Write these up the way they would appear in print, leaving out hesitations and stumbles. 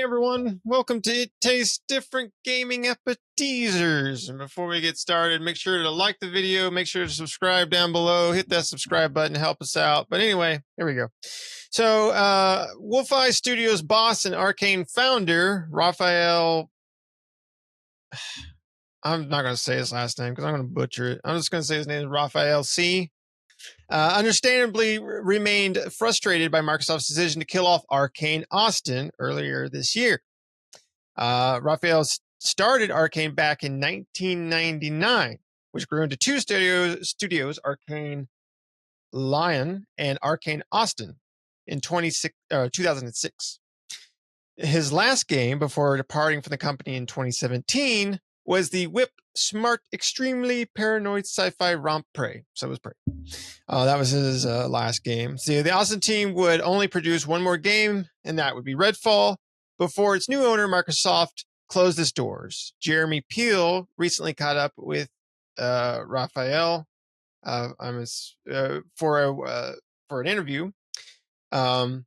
everyone, welcome to It Tastes Different Gaming Appetizers. And before we get started, make sure to like the video, make sure to subscribe down below, hit that subscribe button to help us out. But anyway, here we go. So, Wolf-Eye Studios boss and Arkane founder, Raphael, I'm not going to say his last name because I'm going to butcher it. I'm just going to say his name is Raphael C. Understandably remained frustrated by Microsoft's decision to kill off Arkane Austin earlier this year. Raphael started Arkane back in 1999, which grew into two studios, Arkane Lyon and Arkane Austin, in 2006. His last game before departing from the company in 2017 was the Whip Smart Extremely Paranoid Sci-Fi Romp Prey. So it was Prey. That was his last game. So the Austin team would only produce one more game, and that would be Redfall, before its new owner, Microsoft, closed its doors. Jeremy Peel recently caught up with Raphael for an interview. And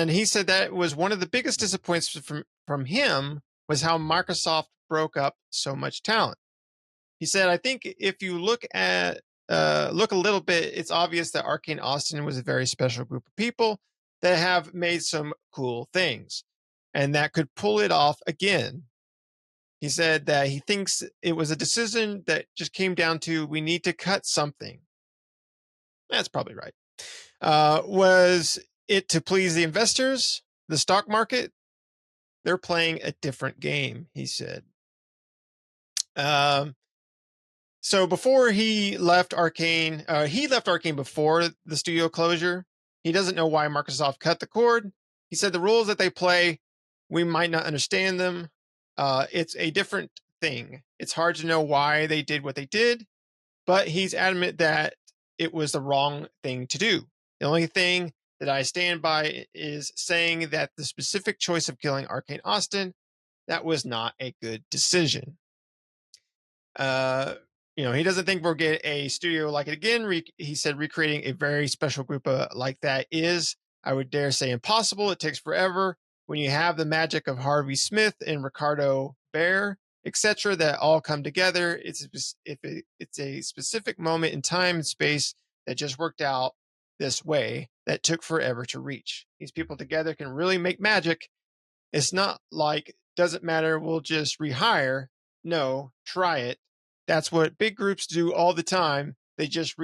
he said that was one of the biggest disappointments from him was how Microsoft broke up so much talent. He said, I think if you look a little bit, it's obvious that Arkane Austin was a very special group of people that have made some cool things and that could pull it off again. He said that he thinks it was a decision that just came down to, we need to cut something. That's probably right. Was it to please the investors, the stock market? They're playing a different game, he said. So before he left Arkane before the studio closure. He doesn't know why Microsoft cut the cord. He said the rules that they play, we might not understand them. It's a different thing. It's hard to know why they did what they did, but he's adamant that it was the wrong thing to do. The only thing that I stand by is saying that the specific choice of killing Arkane Austin, that was not a good decision. He doesn't think we'll get a studio like it again. He said recreating a very special group like that is, I would dare say, impossible. It takes forever. When you have the magic of Harvey Smith and Ricardo Bear, etc., that all come together, it's a specific moment in time and space that just worked out this way that took forever to reach. These people together can really make magic. It's not like, doesn't matter, we'll just rehire. No, try it. That's what big groups do all the time. They just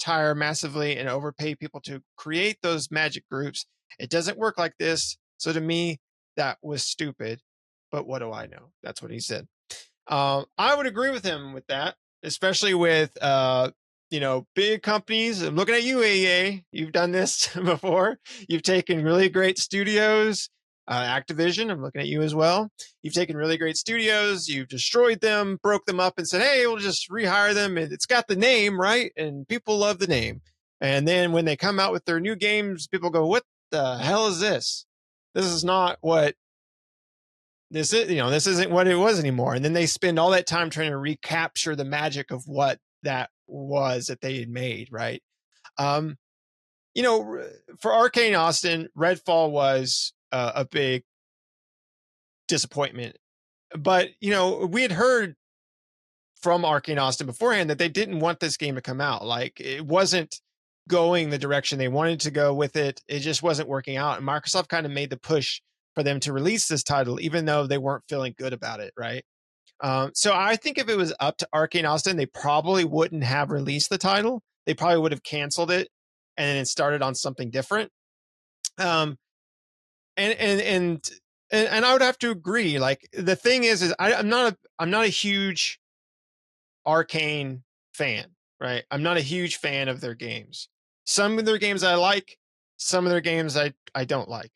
hire massively and overpay people to create those magic groups. It doesn't work like this. So to me, that was stupid. But what do I know? That's what he said. I would agree with him with that, especially with big companies. I'm looking at you, AEA. You've done this before. You've taken really great studios. Activision, I'm looking at you as well. You've taken really great studios, you've destroyed them, broke them up, and said, hey, we'll just rehire them. It's got the name, right? And people love the name. And then when they come out with their new games, people go, what the hell is this? This is not what this is. This isn't what it was anymore. And then they spend all that time trying to recapture the magic of what that was that they had made, right? For Arkane Austin, Redfall was a big disappointment. But, we had heard from Arkane Austin beforehand that they didn't want this game to come out. Like, it wasn't going the direction they wanted to go with it. It just wasn't working out. And Microsoft kind of made the push for them to release this title, even though they weren't feeling good about it, right? So I think if it was up to Arkane Austin, they probably wouldn't have released the title. They probably would have canceled it and then started on something different. And I would have to agree. Like, the thing is I'm not a huge Arkane fan, right? I'm not a huge fan of their games. Some of their games I like, some of their games I don't like.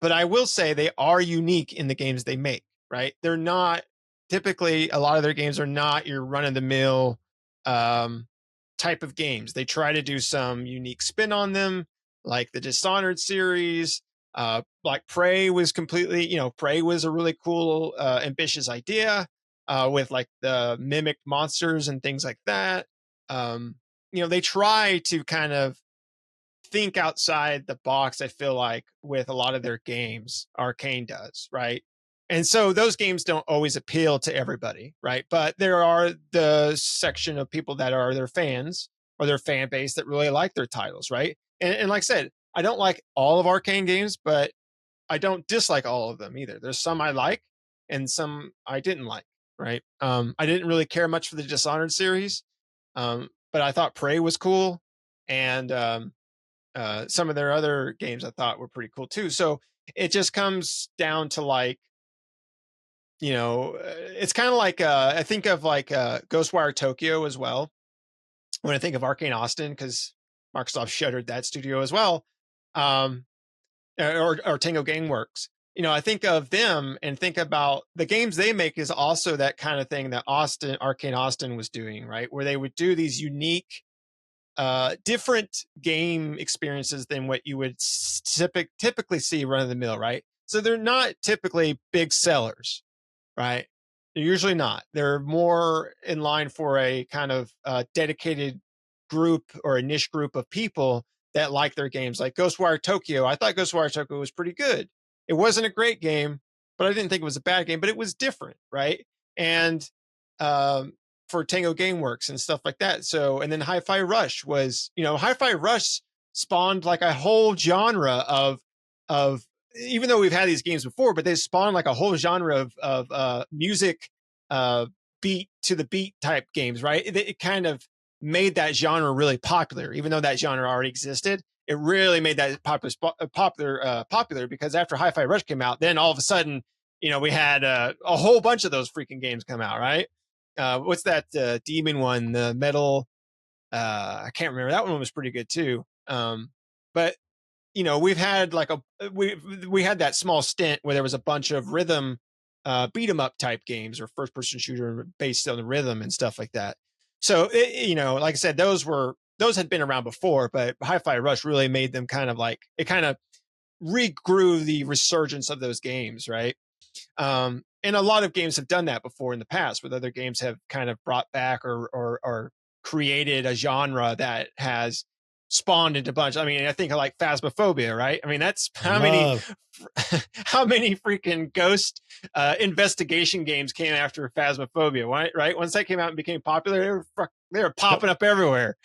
But I will say they are unique in the games they make, right? They're not typically, a lot of their games are not your run-of-the-mill type of games. They try to do some unique spin on them, like the Dishonored series. Like Prey was Prey was a really cool, ambitious idea with like the mimicked monsters and things like that. They try to kind of think outside the box, I feel like, with a lot of their games. Arkane does, right? And so those games don't always appeal to everybody, right? But there are the section of people that are their fans or their fan base that really like their titles, right? And like I said, I don't like all of Arkane games, but I don't dislike all of them either. There's some I like and some I didn't like, right? I didn't really care much for the Dishonored series, but I thought Prey was cool, and some of their other games I thought were pretty cool too. So it just comes down to like, it's kind of like I think of like Ghostwire Tokyo as well when I think of Arkane Austin, because Microsoft shuttered that studio as well. Um, or Tango Gameworks. I think of them and think about the games they make is also that kind of thing that Arkane Austin was doing, right? Where they would do these unique, different game experiences than what you would typically see run of the mill, right? So they're not typically big sellers, right? They're usually not. They're more in line for a kind of dedicated group or a niche group of people that like their games. Like Ghostwire Tokyo, I thought Ghostwire Tokyo was pretty good. It wasn't a great game, but I didn't think it was a bad game, but it was different, right? And for Tango Gameworks and stuff like that. So, and then Hi-Fi Rush was, Hi-Fi Rush spawned like a whole genre of even though we've had these games before, but they spawned like a whole genre of music, beat to the beat type games, right? It kind of made that genre really popular, even though that genre already existed. It really made that popular because after Hi-Fi Rush came out, then all of a sudden, we had a whole bunch of those freaking games come out, right? What's that demon one? The metal. I can't remember. That one was pretty good too. But we've had like we had that small stint where there was a bunch of rhythm beat 'em up type games or first person shooter based on the rhythm and stuff like that. So like I said, those had been around before, but Hi-Fi Rush really made them kind of like it kind of regrew the resurgence of those games, right? And a lot of games have done that before in the past, where other games have kind of brought back or created a genre that has spawned into a bunch. I mean, I think of like Phasmophobia, right? I mean, that's how many freaking ghost investigation games came after Phasmophobia, right? Once that came out and became popular, they were popping up everywhere,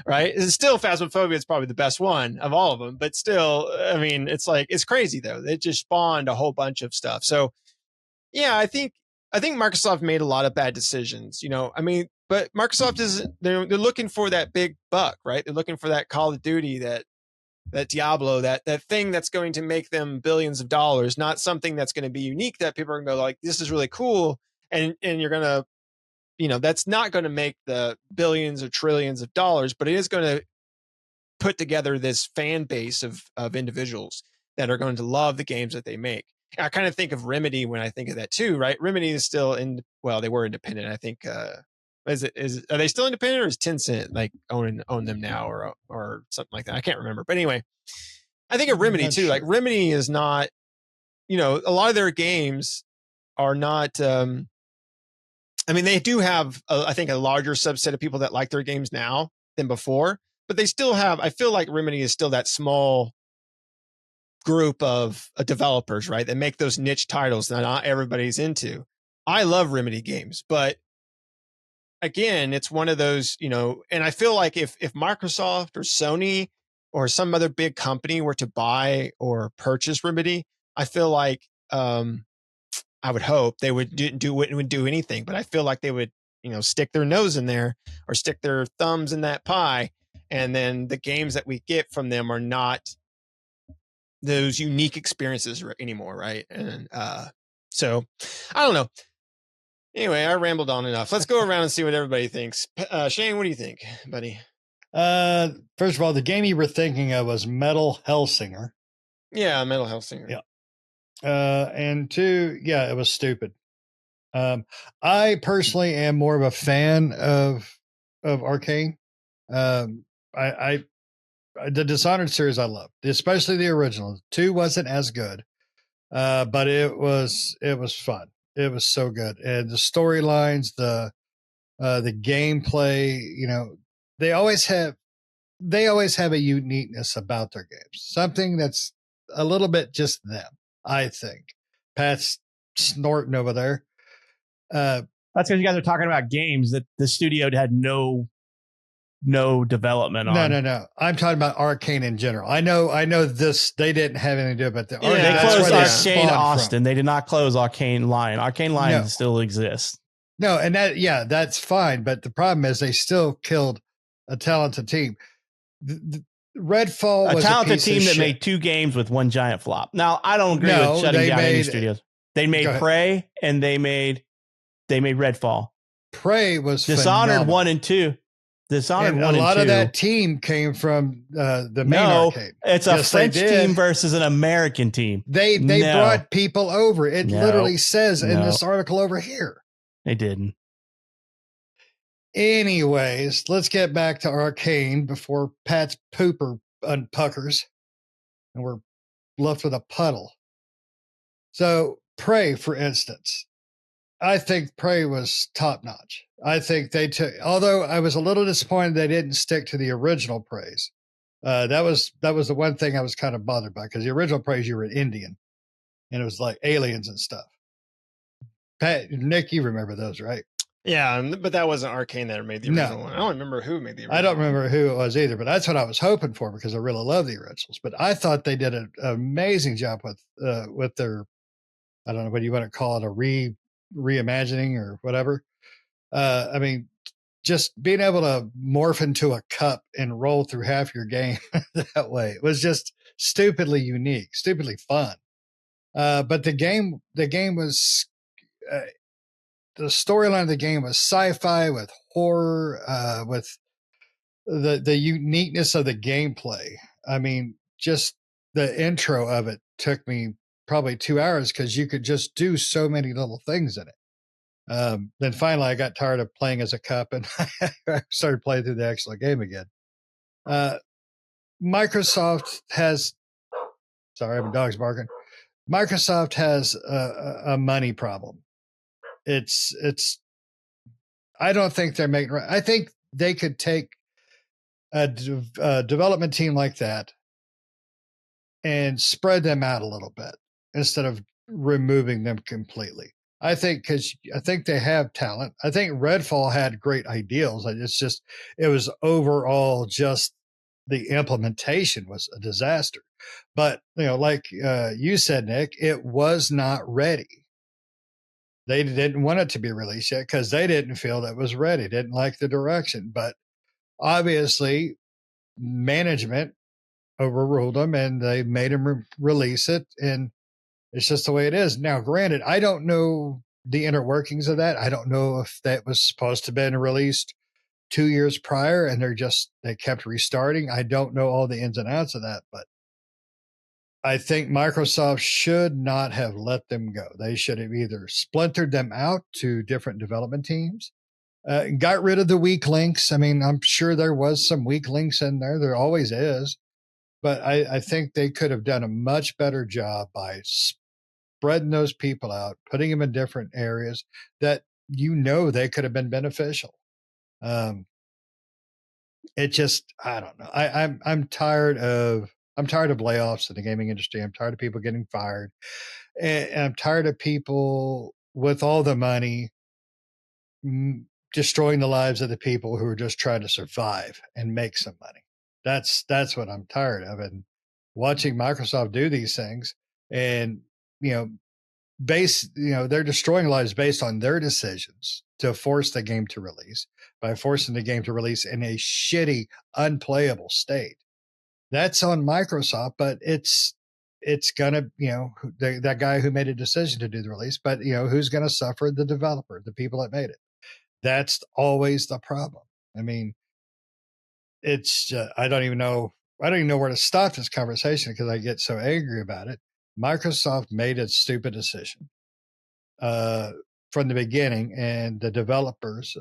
right? And still, Phasmophobia is probably the best one of all of them, but still, I mean, it's crazy though. It just spawned a whole bunch of stuff. So yeah, I think Microsoft made a lot of bad decisions. I mean, but Microsoft they're looking for that big buck, right? They're looking for that Call of Duty, that Diablo, that thing that's going to make them billions of dollars, not something that's going to be unique that people are going to go like, this is really cool, and you're going to, that's not going to make the billions or trillions of dollars, but it is going to put together this fan base of individuals that are going to love the games that they make. I kind of think of Remedy when I think of that too, right? Remedy is still they were independent. I think are they still independent, or is Tencent like own them now or something like that? I can't remember. But anyway, I think of Remedy too. Sure. Like Remedy is not, a lot of their games are not I mean, they do have I think a larger subset of people that like their games now than before, but they still have, I feel like Remedy is still that small group of developers, right, that make those niche titles that not everybody's into. I love Remedy games, but again, it's one of those, and I feel like if Microsoft or Sony or some other big company were to buy or purchase Remedy, I feel like I would hope they wouldn't do anything, but I feel like they would, stick their nose in there or stick their thumbs in that pie, and then the games that we get from them are not those unique experiences anymore, right? And so I don't know. Anyway, I rambled on enough. Let's go around and see what everybody thinks. Shane, what do you think, buddy? First of all, the game you were thinking of was Metal Hellsinger. Yeah, Metal Hellsinger. Yeah. And two, yeah, it was stupid. I personally am more of a fan of Arkane. I the Dishonored series I love, especially the original. 2 wasn't as good, but it was fun. It was so good, and the storylines, the gameplay. They always have they always have a uniqueness about their games, something that's a little bit just them. I think Pat's snorting over there. That's because you guys are talking about games that the studio had no development on. No. I'm talking about Arkane in general. I know this. They didn't have anything to do, but they closed Arkane Austin. They did not close Arkane Lion. Arkane Lion still exists. No, and that's fine. But the problem is they still killed a talented team. Redfall was a talented team that made 2 games with 1 giant flop. Now I don't agree with shutting down any studios. They made Prey and they made Redfall. Prey was Dishonored phenomenal. 1 and 2. Dishonored and 1 and 2. A lot of that team came from the main arcade. It's a French team versus an American team. They brought people over. It literally says in this article over here. They didn't. Anyways, let's get back to Arkane before Pat's pooper unpuckers and we're left with a puddle. So Prey, for instance, I think Prey was top notch. I think they took, although I was a little disappointed they didn't stick to the original Preys. That was the one thing I was kind of bothered by, because the original Preys, you were an Indian and it was like aliens and stuff. Pat, Nick, you remember those, right? Yeah, but that wasn't Arkane that made the original one. I don't remember who made the original. I don't remember who it was either, but that's what I was hoping for, because I really love the originals. But I thought they did an amazing job with their, I don't know what you want to call it, a reimagining or whatever. I mean, just being able to morph into a cup and roll through half your game that way, it was just stupidly unique, stupidly fun. But the game was, the storyline of the game was sci-fi with horror, with the uniqueness of the gameplay. I mean, just the intro of it took me probably 2 hours, because you could just do so many little things in it. Then finally I got tired of playing as a cup and I started playing through the actual game again. Microsoft has, sorry, my dog's barking. Microsoft has a money problem. It's, I don't think they're making right. I think they could take a development team like that and spread them out a little bit instead of removing them completely. I think they have talent. I think Redfall had great ideals. It's just, it was overall just the implementation was a disaster. But, like you said, Nick, it was not ready. They didn't want it to be released yet because they didn't feel that it was ready, didn't like the direction. But obviously, management overruled them and they made them release it. And it's just the way it is. Now, granted, I don't know the inner workings of that. I don't know if that was supposed to have been released 2 years prior and they kept restarting. I don't know all the ins and outs of that, but I think Microsoft should not have let them go. They should have either splintered them out to different development teams, got rid of the weak links. I mean, I'm sure there was some weak links in there. There always is. But I think they could have done a much better job by spreading those people out, putting them in different areas that they could have been beneficial. It just, I don't know. I'm tired of layoffs in the gaming industry. I'm tired of people getting fired, and I'm tired of people with all the money destroying the lives of the people who are just trying to survive and make some money. That's what I'm tired of. And watching Microsoft do these things, and they're destroying lives based on their decisions to force the game to release, by forcing the game to release in a shitty, unplayable state. That's on Microsoft, but it's gonna, that guy who made a decision to do the release, but who's gonna suffer? The developer, the people that made it. That's always the problem. I mean, it's I don't even know where to stop this conversation because I get so angry about it. Microsoft made a stupid decision from the beginning, and the developers,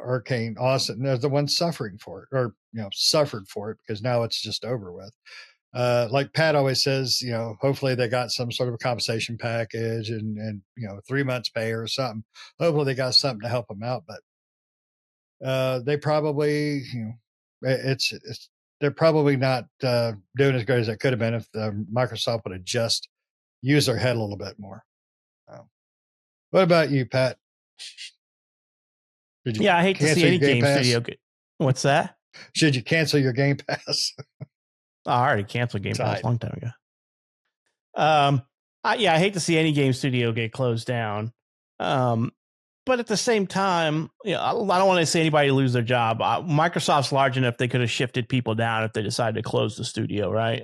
Arkane Austin, they're the ones suffering for it, or suffered for it, because now it's just over with. Like Pat always says, hopefully they got some sort of a compensation package and 3 months pay or something. Hopefully they got something to help them out, but they probably, they're probably not doing as good as it could have been if Microsoft would have just used their head a little bit more. What about you, Pat? I hate to see any game studio. What's that? Should you cancel your Game Pass? I already canceled Game Pass a long time ago. I hate to see any game studio get closed down. But at the same time, I don't want to see anybody lose their job. Microsoft's large enough they could have shifted people down if they decided to close the studio, right?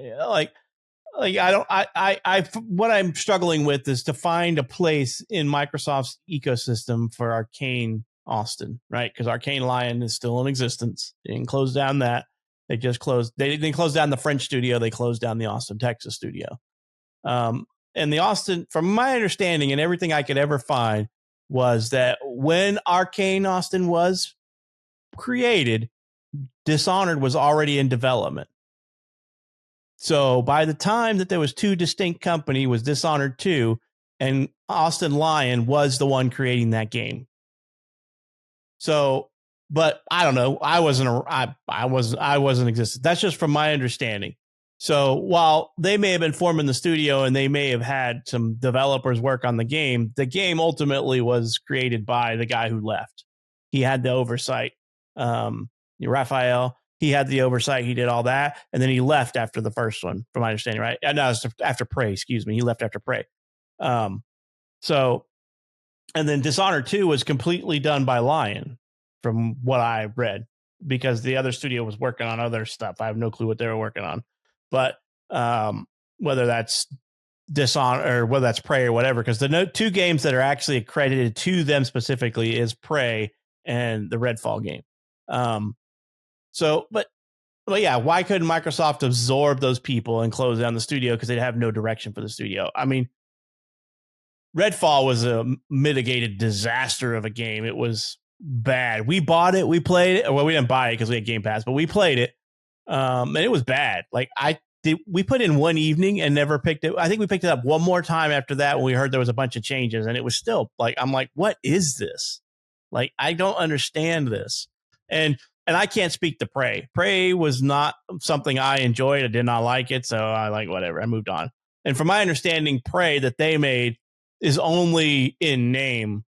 What I'm struggling with is to find a place in Microsoft's ecosystem for Arkane Austin, right? Because Arkane Lyon is still in existence. They didn't close down that. They just closed. They didn't close down the French studio. They closed down the Austin, Texas studio. And the Austin, from my understanding and everything I could ever find, was that when Arkane Austin was created, Dishonored was already in development. So by the time that there was two distinct companies, was Dishonored 2, and Austin Lyon was the one creating that game. So, but I don't know. I wasn't existent. That's just from my understanding. So while they may have been forming the studio and they may have had some developers work on the game ultimately was created by the guy who left. He had the oversight. Raphael, he had the oversight. He did all that. And then he left after the first one, from my understanding, right? No, after Prey, excuse me. He left after Prey. And then Dishonored 2 was completely done by Lion, from what I read, because the other studio was working on other stuff. I have no clue what they were working on. But whether that's Dishonored or whether that's Prey or whatever, because the two games that are actually accredited to them specifically is Prey and the Redfall game. But yeah, why couldn't Microsoft absorb those people and close down the studio? Because they'd have no direction for the studio. I mean, Redfall was a mitigated disaster of a game. It was bad. We bought it. We played it. Well, we didn't buy it because we had Game Pass, but we played it. And it was bad. We put in one evening and never picked it. I think we picked it up one more time after that when we heard there was a bunch of changes, and it was still I'm like, what is this? I don't understand this. And I can't speak to Prey. Prey was not something I enjoyed. I did not like it. So I whatever. I moved on. And from my understanding, Prey that they made is only in name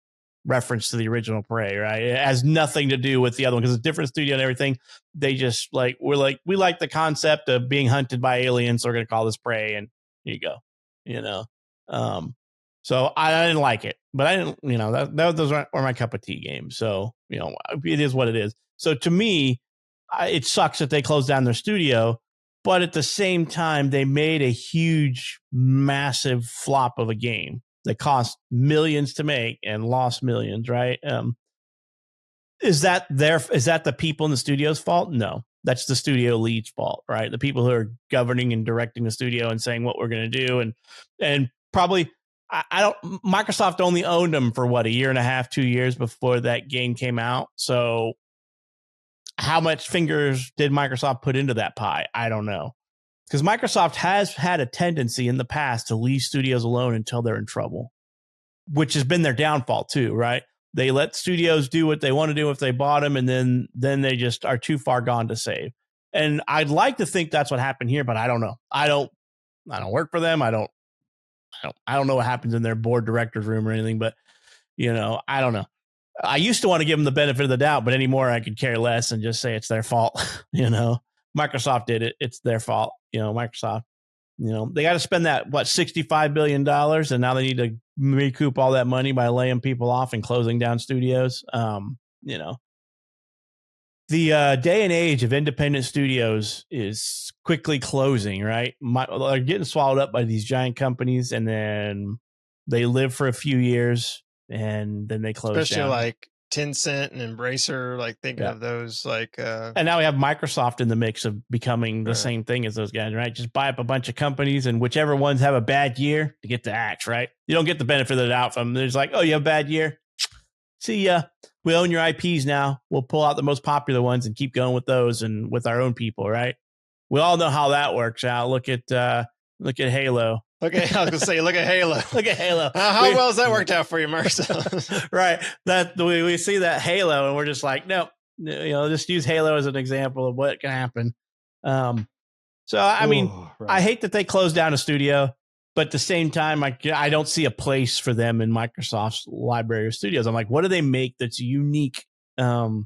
reference to the original Prey, right? It has nothing to do with the other one because it's a different studio and everything. They just we like the concept of being hunted by aliens, so we're gonna call this Prey, and here you go. So I didn't like it, but I didn't, those were my cup of tea games. So it is what it is. So to me, it sucks that they closed down their studio, but at the same time, they made a huge, massive flop of a game that cost millions to make and lost millions, right? Is that the people in the studio's fault? No, that's the studio lead's fault, right? The people who are governing and directing the studio and saying what we're going to do, and probably Microsoft only owned them for a year and a half, 2 years before that game came out. So how much fingers did Microsoft put into that pie? I don't know. Because Microsoft has had a tendency in the past to leave studios alone until they're in trouble, which has been their downfall too, right? They let studios do what they want to do if they bought them, and then they just are too far gone to save. And I'd like to think that's what happened here, but I don't know. I don't work for them. I don't know what happens in their board directors room or anything, but I don't know. I used to want to give them the benefit of the doubt, but anymore I could care less and just say it's their fault. Microsoft did it. It's their fault. Microsoft, they got to spend that, $65 billion. And now they need to recoup all that money by laying people off and closing down studios. The day and age of independent studios is quickly closing, right? They're getting swallowed up by these giant companies, and then they live for a few years and then they close down. Especially like Tencent and Embracer, thinking of those, and now we have Microsoft in the mix of becoming the same thing as those guys, right? Just buy up a bunch of companies, and whichever ones have a bad year to get the axe, right? You don't get the benefit of the doubt from them. There's oh, you have a bad year? See ya. We own your IPs now. We'll pull out the most popular ones and keep going with those and with our own people, right? We all know how that works out. Look at Halo. Okay, I was gonna say, look at Halo. Look at Halo. How well has that worked out for you, Marcel? Right. That we see that Halo, and we're just like, no, just use Halo as an example of what can happen. So I mean, right. I hate that they closed down a studio, but at the same time, I don't see a place for them in Microsoft's library of studios. I'm like, what do they make that's unique? That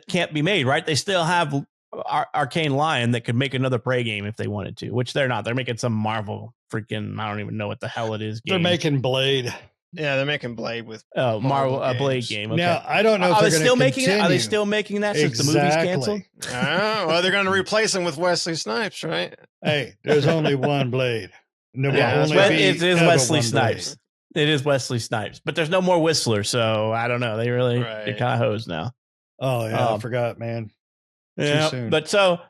can't be made, right? They still have Arkane Lion that could make another Prey game if they wanted to, which they're not. They're making some Marvel freaking, I don't even know what the hell it is. They're making Blade. Yeah, they're making Blade with Marvel Blade game. Okay. Now I don't know if are they're they still continue. making it? Are they still making that since the movie's canceled? Well, they're going to replace him with Wesley Snipes, right? Hey, there's only one Blade. No, it is Wesley Snipes. Blade. It is Wesley Snipes, but there's no more Whistler, so I don't know. They're kind of hosed now. Oh yeah, I forgot, man. Yeah, but so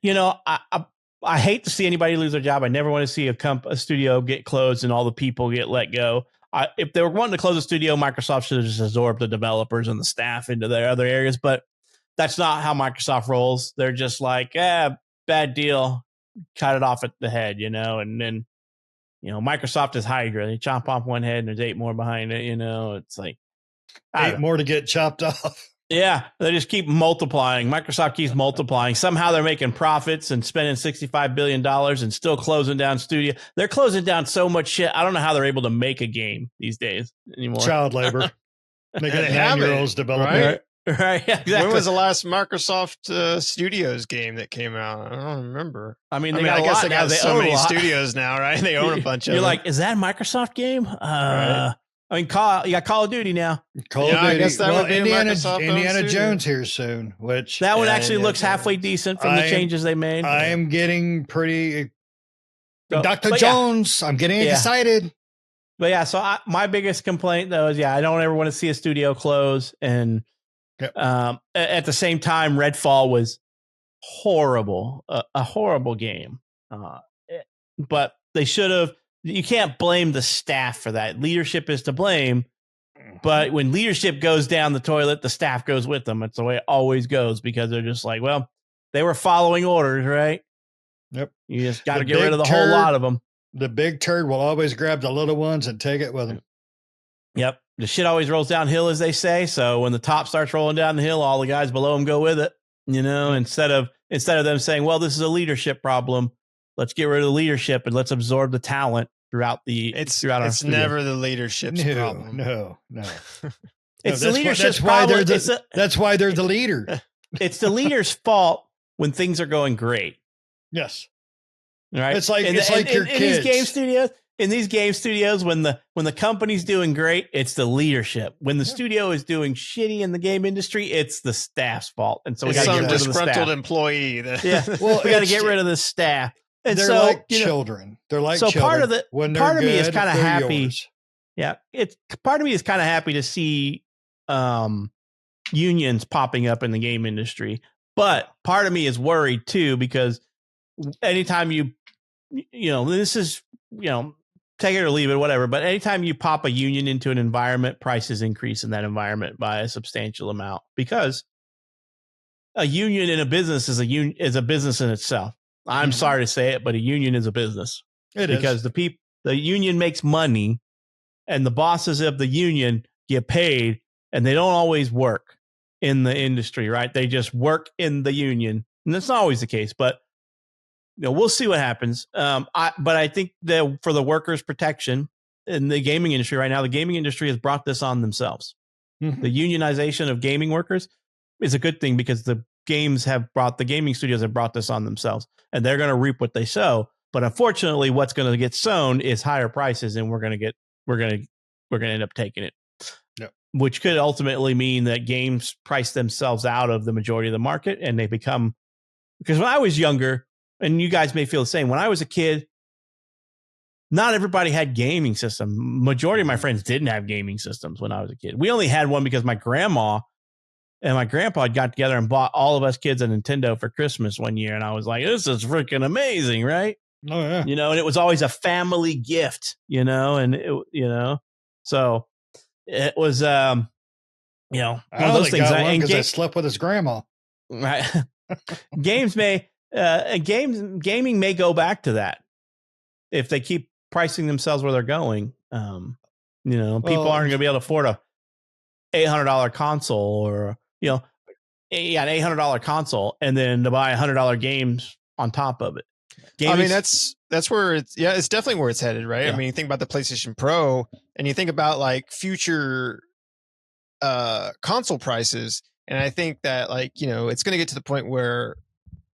you know, I hate to see anybody lose their job. I never want to see a studio get closed and all the people get let go. If they were wanting to close a studio, Microsoft should have just absorbed the developers and the staff into their other areas. But that's not how Microsoft rolls. They're just like, bad deal, cut it off at the head, you know. And then, you know, Microsoft is Hydra. They chop off one head and there's 8 more behind it. You know, it's like 8 more to get chopped off. Yeah, they just keep multiplying. Microsoft keeps multiplying. Somehow they're making profits and spending $65 billion and still closing down studio. They're closing down so much shit. I don't know how they're able to make a game these days anymore. Child labor. They got 9-year-olds developing. Right, yeah, exactly. When was the last Microsoft Studios game that came out? I don't remember. I mean, I guess they got so many studios now, right? They own a bunch of them. You're like, is that a Microsoft game? Right. I mean, you got Call of Duty now. Call of Duty. I guess that would be Indiana Jones here soon, which that one actually looks halfway decent from the changes they made. I am getting pretty Dr. Jones. Yeah. I'm getting excited. But yeah, so my biggest complaint though is I don't ever want to see a studio close. And at the same time, Redfall was horrible, a horrible game. But they should have. You can't blame the staff for that. Leadership is to blame. But when leadership goes down the toilet, the staff goes with them. It's the way it always goes because they're just like, well, they were following orders, right? Yep. You just got to get rid of the whole lot of them. The big turd will always grab the little ones and take it with them. Yep. The shit always rolls downhill, as they say. So when the top starts rolling down the hill, all the guys below them go with it. You know, instead of them saying, well, this is a leadership problem. Let's get rid of the leadership and let's absorb the talent throughout our studio. Never the leadership's problem. No. It's the leadership's problem. That's why they're the leader. It's the leader's fault when things are going great. Yes. Right. It's like your kids. In these game studios, when the company's doing great, it's the leadership. When the studio is doing shitty in the game industry, it's the staff's fault. And so we got to get rid of the staff. Disgruntled employee. Well, we got to get rid of the staff. And they're like children. They're like children. Part of me is kind of happy. Yours. Yeah, part of me is kind of happy to see unions popping up in the game industry, but part of me is worried too because anytime this is take it or leave it, whatever. But anytime you pop a union into an environment, prices increase in that environment by a substantial amount because a union in a business is a business in itself. I'm sorry to say it, but a union is a business. It because is. the union makes money, and the bosses of the union get paid, and they don't always work in the industry, right? They just work in the union, and that's not always the case. But we'll see what happens. But I think that for the workers' protection in the gaming industry right now, the gaming industry has brought this on themselves. Mm-hmm. The unionization of gaming workers is a good thing because the gaming studios have brought this on themselves, and they're going to reap what they sow. But unfortunately, what's going to get sown is higher prices, and we're going to end up taking it. Yep. Which could ultimately mean that games price themselves out of the majority of the market, and they become, because when I was younger, and you guys may feel the same, when I was a kid, not everybody had gaming system. Majority of my friends didn't have gaming systems when I was a kid. We only had one because my grandma and my grandpa got together and bought all of us kids a Nintendo for Christmas one year. And I was like, this is freaking amazing, right? Oh, yeah. And it was always a family gift, and so it was, one of those things. Because I slept with his grandma. Right. Gaming may go back to that if they keep pricing themselves where they're going. People aren't going to be able to afford a $800 console or, an $800 console and then to buy $100 games on top of it. I mean, that's where it's definitely where it's headed, right? Yeah. I mean, you think about the PlayStation Pro and you think about like future console prices, and I think that it's going to get to the point where,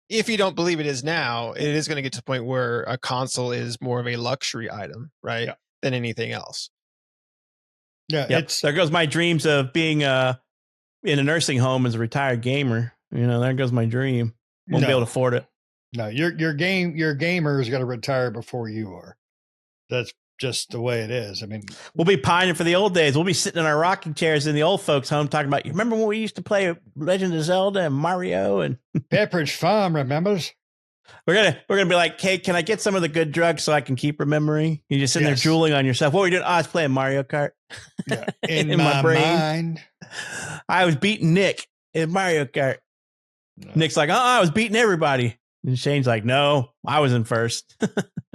if you don't believe it is now, it is going to get to the point where a console is more of a luxury item, right, than anything else. Yeah, there goes my dreams of being in a nursing home as a retired gamer. There goes my dream. Won't be able to afford it. No, your gamer is going to retire before you are. That's just the way it is. I mean, we'll be pining for the old days. We'll be sitting in our rocking chairs in the old folks' home talking about, you remember when we used to play Legend of Zelda and Mario and Pepperidge Farm, remembers? We're gonna be like, hey, can I get some of the good drugs so I can keep remembering? You just sitting there drooling on yourself. What were you doing? I was playing Mario Kart. Yeah. In my brain. Mind. I was beating Nick in Mario Kart. No. Nick's like, I was beating everybody. And Shane's like, no, I was in first.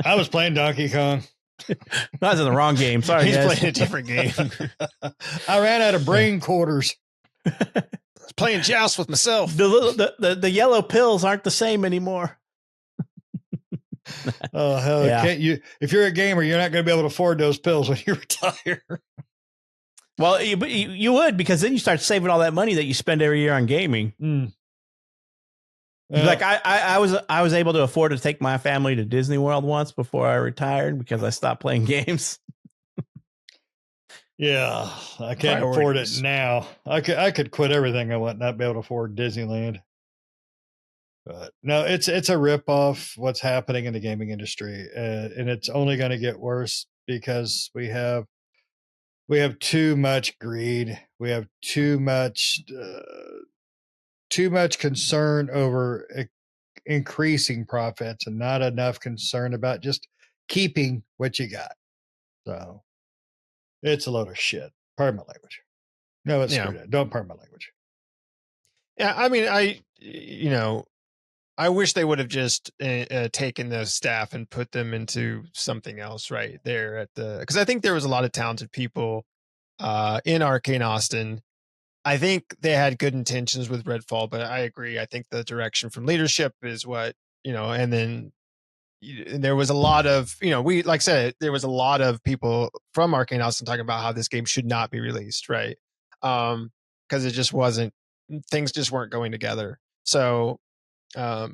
I was playing Donkey Kong. I was in the wrong game. Sorry, he's guys. playing a different game. I ran out of brain quarters. I was playing joust with myself. The yellow pills aren't the same anymore. Oh hell! Yeah. Can't you? If you're a gamer, you're not going to be able to afford those pills when you retire. Well, you would, because then you start saving all that money that you spend every year on gaming. Like I was able to afford to take my family to Disney World once before I retired because I stopped playing games. Yeah, I can't afford it now. I could quit everything I want, not be able to afford Disneyland. But no, it's a ripoff what's happening in the gaming industry, and it's only going to get worse because we have too much greed. We have too much concern over increasing profits and not enough concern about just keeping what you got. So it's a load of shit. Pardon my language. No, it's screwed up. Don't pardon my language. Yeah, I mean, I wish they would have just taken the staff and put them into something else right there because I think there was a lot of talented people in Arkane Austin. I think they had good intentions with Redfall, but I agree. I think the direction from leadership is what, and then there was a lot of, like I said, there was a lot of people from Arkane Austin talking about how this game should not be released, right? Because it just wasn't, things just weren't going together. So I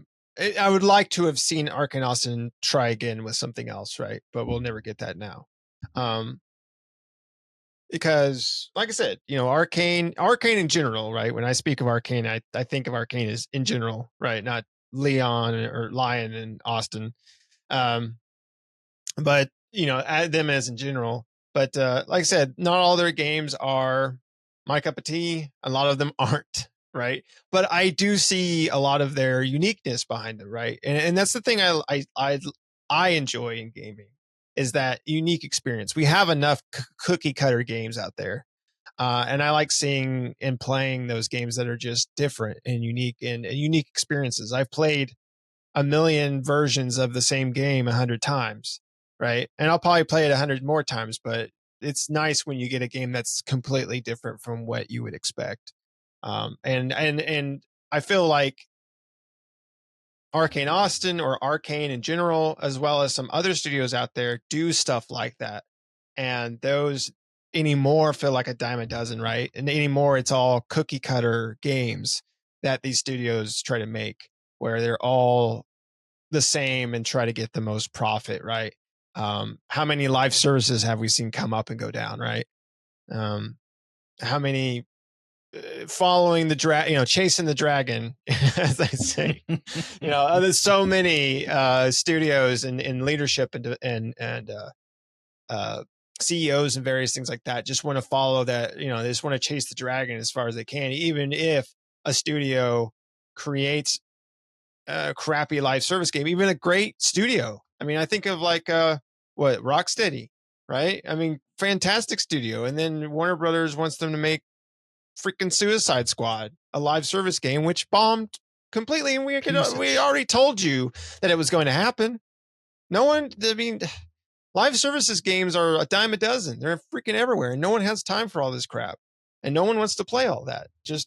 would like to have seen Arkane Austin try again with something else, right? But we'll never get that now. Because, like I said, Arkane in general, right? When I speak of Arkane, I think of Arkane as in general, right? Not Leon or Lion and Austin. But, them as in general. But like I said, not all their games are my cup of tea. A lot of them aren't, right? But I do see a lot of their uniqueness behind them, right? And that's the thing I enjoy in gaming. Is that unique experience. We have enough cookie cutter games out there. And I like seeing and playing those games that are just different and unique and unique experiences. I've played 1 million versions of the same game 100 times, right? And I'll probably play it 100 more times, but it's nice when you get a game that's completely different from what you would expect. And I feel like Arkane Austin or Arkane in general, as well as some other studios out there, do stuff like that. And those anymore feel like a dime a dozen, right? And anymore, it's all cookie cutter games that these studios try to make, where they're all the same and try to get the most profit, right? How many live services have we seen come up and go down, right? How many following the chasing the dragon, as I say, there's so many studios and leadership and CEOs and various things like that just want to follow that, they just want to chase the dragon as far as they can, even if a studio creates a crappy live service game, even a great studio. I mean, I think of like Rocksteady, right? I mean, fantastic studio, and then Warner Brothers wants them to make freaking Suicide Squad, a live service game, which bombed completely. And we already told you that it was going to happen. Live services games are a dime a dozen. They're freaking everywhere. And no one has time for all this crap. And no one wants to play all that. Just,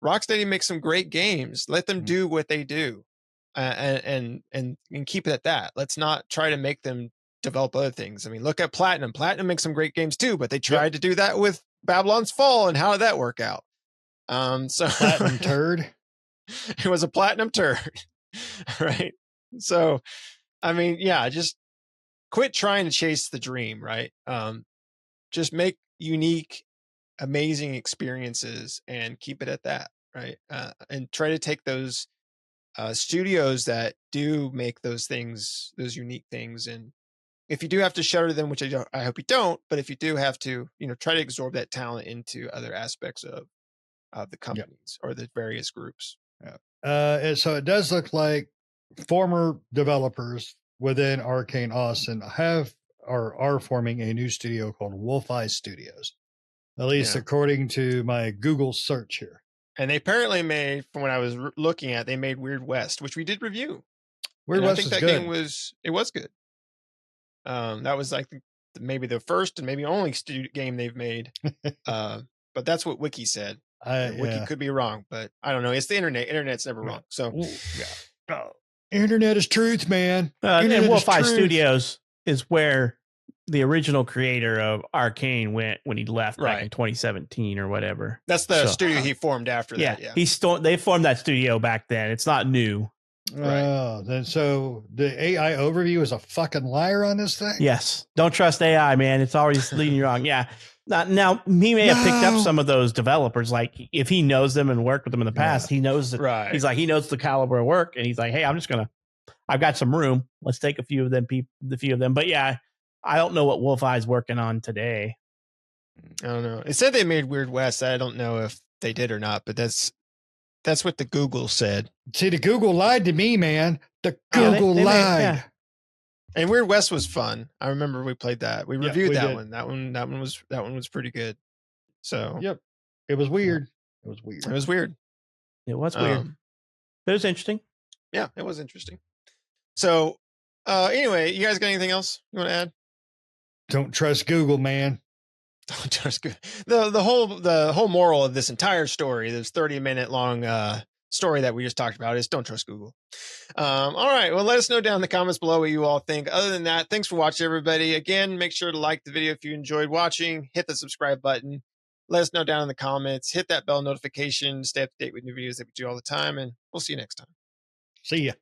Rocksteady makes some great games. Let them do what they do, and keep it at that. Let's not try to make them develop other things. I mean, look at Platinum. Platinum makes some great games too, but they tried to do that with Babylon's Fall, and how did that work out? So Platinum turd. It was a platinum turd, right? So, I mean, yeah, just quit trying to chase the dream, right? Just make unique, amazing experiences and keep it at that, right? And try to take those studios that do make those things, those unique things, and if you do have to shutter them, which I hope you don't, but if you do have to, try to absorb that talent into other aspects of the companies or the various groups. And so it does look like former developers within Arkane Austin are forming a new studio called Wolf Eye Studios, at least according to my Google search here. And they apparently made, from what I was looking at, they made Weird West, which we did review. Weird West, I think that good. game was good. That was like maybe the first and maybe only game they've made. But that's what Wiki said. Wiki could be wrong, but I don't know. It's the internet. Internet's never wrong. So, internet is truth, man. And Wolf Eye Studios is where the original creator of Arkane went when he left back in 2017 or whatever. That's the studio he formed after that. Yeah, they formed that studio back then. It's not new. Oh, then so the AI overview is a fucking liar on this thing? Yes. Don't trust AI, man. It's always leading you wrong. Yeah. Now, he may have picked up some of those developers. Like, if he knows them and worked with them in the past, he knows that. He's like, he knows the caliber of work, and he's like, hey, I've got some room. Let's take a few of them. But yeah, I don't know what Wolf Eye's working on today. I don't know. It said they made Weird West. I don't know if they did or not, but that's what the Google said. See, the Google lied to me, man. The Google lied. And Weird West was fun. I remember we played that. We reviewed that one. That one was pretty good. So it was weird. It was weird. But it was interesting. Yeah, it was interesting. So anyway, you guys got anything else you want to add? Don't trust Google, man. Don't trust Google. The whole moral of this entire story, this 30-minute long story that we just talked about, is don't trust Google. All right. Well, let us know down in the comments below what you all think. Other than that, thanks for watching, everybody. Again, make sure to like the video if you enjoyed watching. Hit the subscribe button. Let us know down in the comments. Hit that bell notification. Stay up to date with new videos that we do all the time. And we'll see you next time. See ya.